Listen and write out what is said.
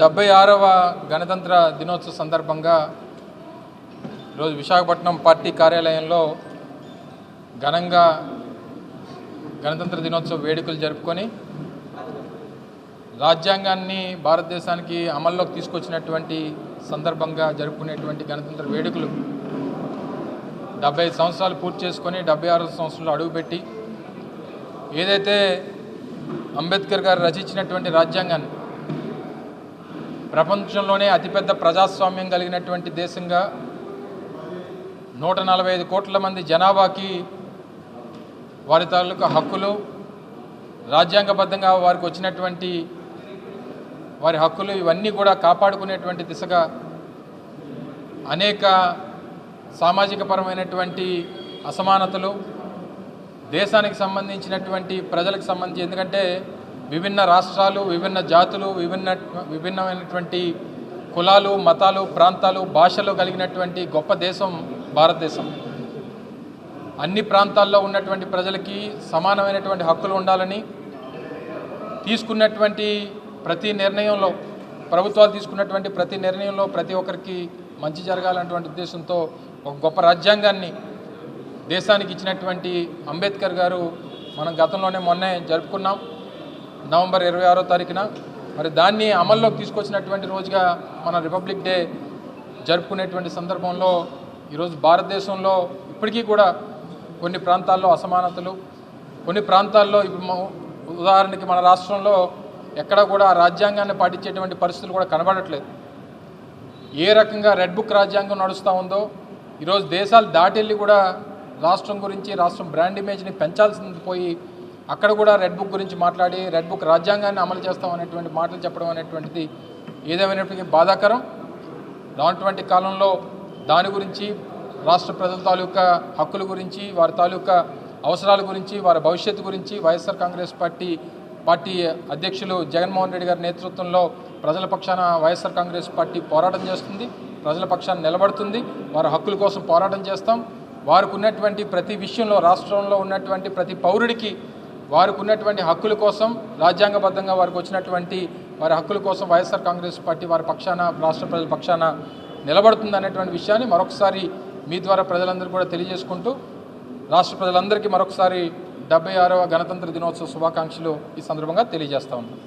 76వ గణతంత్ర దినోత్సవ సందర్భంగా ఈరోజు విశాఖపట్నం పార్టీ కార్యాలయంలో ఘనంగా గణతంత్ర దినోత్సవ వేడుకలు జరుపుకొని రాజ్యాంగాన్ని భారతదేశానికి అమల్లోకి తీసుకొచ్చినటువంటి సందర్భంగా జరుపుకునేటువంటి గణతంత్ర వేడుకలు 75 సంవత్సరాలు పూర్తి చేసుకొని 76వ సంవత్సరంలో అడుగుపెట్టి ఏదైతే అంబేద్కర్ గారు రచించినటువంటి రాజ్యాంగాన్ని ప్రపంచంలోనే అతిపెద్ద ప్రజాస్వామ్యం కలిగినటువంటి దేశంగా 145 కోట్ల మంది జనాభాకి వారి తాలూకా హక్కులు రాజ్యాంగబద్ధంగా వారికి వచ్చినటువంటి వారి హక్కులు ఇవన్నీ కూడా కాపాడుకునేటువంటి దిశగా అనేక సామాజిక పరమైనటువంటి అసమానతలు దేశానికి సంబంధించినటువంటి ప్రజలకు సంబంధించి ఎందుకంటే విభిన్న రాష్ట్రాలు విభిన్న జాతులు విభిన్నమైనటువంటి కులాలు మతాలు ప్రాంతాలు భాషలు కలిగినటువంటి గొప్ప దేశం భారతదేశం. అన్ని ప్రాంతాల్లో ఉన్నటువంటి ప్రజలకి సమానమైనటువంటి హక్కులు ఉండాలని తీసుకున్నటువంటి ప్రతి నిర్ణయంలో ప్రభుత్వాలు తీసుకున్నటువంటి ప్రతి నిర్ణయంలో ప్రతి ఒక్కరికి మంచి జరగాలన్నటువంటి ఉద్దేశంతో ఒక గొప్ప రాజ్యాంగాన్ని దేశానికి ఇచ్చినటువంటి అంబేద్కర్ గారు మనం గతంలోనే మొన్నే జరుపుకున్నాం నవంబర్ 26వ తారీఖున. మరి దాన్ని అమల్లోకి తీసుకొచ్చినటువంటి రోజుగా మన రిపబ్లిక్ డే జరుపుకునేటువంటి సందర్భంలో ఈరోజు భారతదేశంలో ఇప్పటికీ కూడా కొన్ని ప్రాంతాల్లో అసమానతలు కొన్ని ప్రాంతాల్లో ఉదాహరణకి మన రాష్ట్రంలో ఎక్కడ కూడా రాజ్యాంగాన్ని పాటించేటువంటి పరిస్థితులు కూడా కనబడట్లేదు. ఏ రకంగా రెడ్ బుక్ రాజ్యాంగం నడుస్తూ ఉందో ఈరోజు దేశాలు దాటెళ్ళి కూడా రాష్ట్రం గురించి రాష్ట్రం బ్రాండ్ ఇమేజ్ని పెంచాల్సింది పోయి అక్కడ కూడా రెడ్ బుక్ గురించి మాట్లాడి రెడ్ బుక్ రాజ్యాంగాన్ని అమలు చేస్తామనేటువంటి మాటలు చెప్పడం అనేటువంటిది ఏదేమైనప్పటికీ బాధాకరం. రానటువంటి కాలంలో దాని గురించి రాష్ట్ర ప్రజల తాలూకా హక్కుల గురించి వారి తాలూకా అవసరాల గురించి వారి భవిష్యత్తు గురించి వైఎస్ఆర్ కాంగ్రెస్ పార్టీ అధ్యక్షులు జగన్మోహన్ రెడ్డి గారి నేతృత్వంలో ప్రజల పక్షాన వైఎస్ఆర్ కాంగ్రెస్ పార్టీ పోరాటం చేస్తుంది, ప్రజల పక్షాన నిలబడుతుంది, వారి హక్కుల కోసం పోరాటం చేస్తాం. వారికి ఉన్నటువంటి ప్రతి విషయంలో రాష్ట్రంలో ఉన్నటువంటి ప్రతి పౌరుడికి వారికి ఉన్నటువంటి హక్కుల కోసం రాజ్యాంగబద్ధంగా వారికి వచ్చినటువంటి వారి హక్కుల కోసం వైఎస్ఆర్ కాంగ్రెస్ పార్టీ వారి పక్షాన రాష్ట్ర ప్రజల పక్షాన నిలబడుతుంది అనేటువంటి విషయాన్ని మరొకసారి మీ ద్వారా ప్రజలందరూ కూడా తెలియజేసుకుంటూ రాష్ట్ర ప్రజలందరికీ మరొకసారి 76వ గణతంత్ర దినోత్సవ శుభాకాంక్షలు ఈ సందర్భంగా తెలియజేస్తా ఉన్నాను.